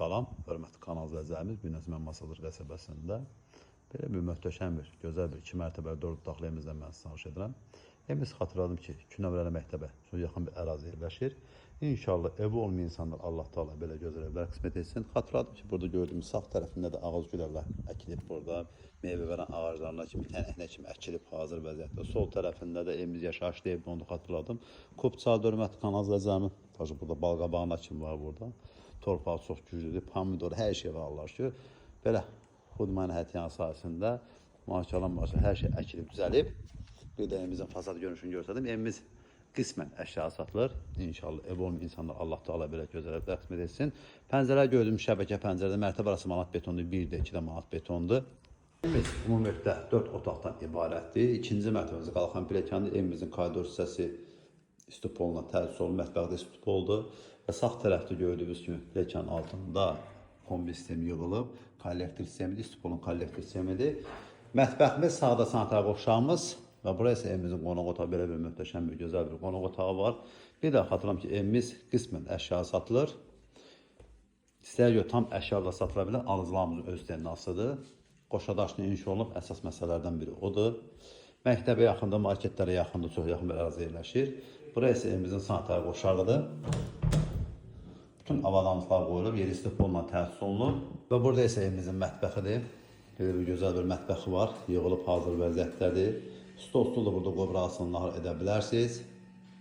Salam, hörmətli kanal izləyicilərimiz. Bu gün mən Masalır qəsəbəsində belə bir möhtəşəm bir, gözəl bir 2 mərtəbəli 4 otaqlı evimizdən mən sizə tanış edirəm. Evimiz xatırladım ki, 2 nömrəli məktəbə çox yaxın bir ərazi yerləşir. İnşallah evi olmayan insanlar Allah Taala belə gözəl evlər qismət etsin. Xatırladım ki, burada gördüyümüz sağ tərəfində də ağac gülələr əkilib burada. Meyvə verən ağaclarına kimi tənəhnə kimi əkilib hazır vəziyyətdə. Sol tərəfində də evimiz yaşayışlı evdir, onu xatırladım. Kopçal hörmətli kanal izləyicilərimiz. Burada balqabağın kimi var burada. Torpağı çox güclüdür, pomidor, hər şey var Allah şükür. Belə xudmanın həyətyan sahəsində maşallah hər şey əkilib, düzəlib. Bir də evimizin fasad görünüşünü göstərdim. Evimiz qismən əşya satılır. İnşallah ev olmayan insanlar Allah Taala belə gözəl qismət etsin. Pəncərələr gördüyümüz şəbəkə pəncərədə mərtəbə arası manat betondur, 1 də 2 də manat betondur. Evimiz ümumiyyətlə 4 otaqdan ibarətdir. İkinci mərtəbəmizə qalxan pilləkəndə evimizin koridor hissəsi stupoluna tərsis olunub, mətbəxdə stupoldur. Və sağ tərəfdə gördüyünüz kimi pilləkənin altında kombi sistemi yığılıb. Kollektor sistemidir, stupolun kollektor sistemidir. Mətbəximiz sağda sanitar qovşağımız və buraya isə evimizin qonaq otağı, belə bir möhtəşəm bir, gözəl bir qonaq otağı var. Bir də xatırlam ki, evimiz qismən əşya satılır. İstəyə görə tam əşya da satıla bilər, alıcılarımızın öz təyinatçıdır. Qoşadaşlı inşa olunub, əsas məsələlərdən biri odur. Məktəbə yaxında, marketlərə yaxında, çox yaxın bir ərazi yerləşir. Buraya isə evimizin sanitar qovşağıdır. Bütün avadanlıqlar qoyulub, yeri stupolla tərsis olunub. Və burada isə evimizin mətbəxidir. Belə bir gözəl bir mətbəxi var, yığılıb hazır vəziyyətdədir. Stol da burada qoyub rahatsızlıq nahar edə bilərsiniz.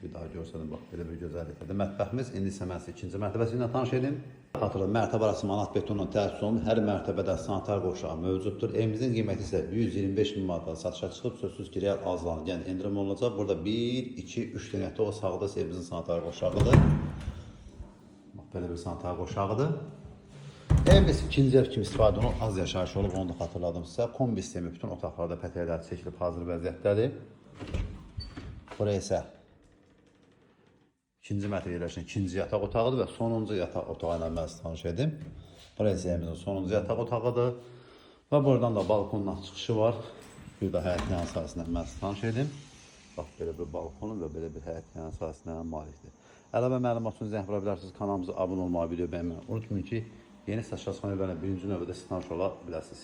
Bir daha görsədim, bax, belə bir gözəllikdir. Mətbəximiz indi isə mən sizə ikinci mərtəbəsi ilə tanış edim. Xatırlayın, mərtəbə arası manat betonla tərsis olunub, hər mərtəbədə sanitar qovşağı mövcuddur. Evimizin qiyməti isə 125 min manata satışa çıxıb, sözsüz ki, real azlanır, yəni endirim olunacaq. Burada 1, 2, 3 dənə o sağda evimizin sanitar qovşağıdır. Belə bir sanitar qovşağıdır. Evimiz ikinci ev kimi istifadə olunub, az yaşayış olub, onu da xatırladım sizə. Kombi sistemi bütün otaqlarda pətəklər çəkilib hazır vəziyyətdədir. Buraya isə ikinci mərtəbə yerləşən ikinci yataq otağıdır və sonuncu yataq otağı ilə mən sizi tanış edim. Buraya isə evimizin sonuncu yataq otağıdır. Və buradan da balkondan çıxışı var. Bir də həyətyan sahəsindən mən sizi tanış edim. Bax, belə bir balkonu və belə bir həyətyan sahəsindən malikdir. Əlavə məlumat üçün zəng vura bilərsiniz. Kanalımıza abunə olmağı, video bəyənməyi unutmayın ki, yeni satışlar evlərlə birinci növbədə siz tanış ola biləsiniz.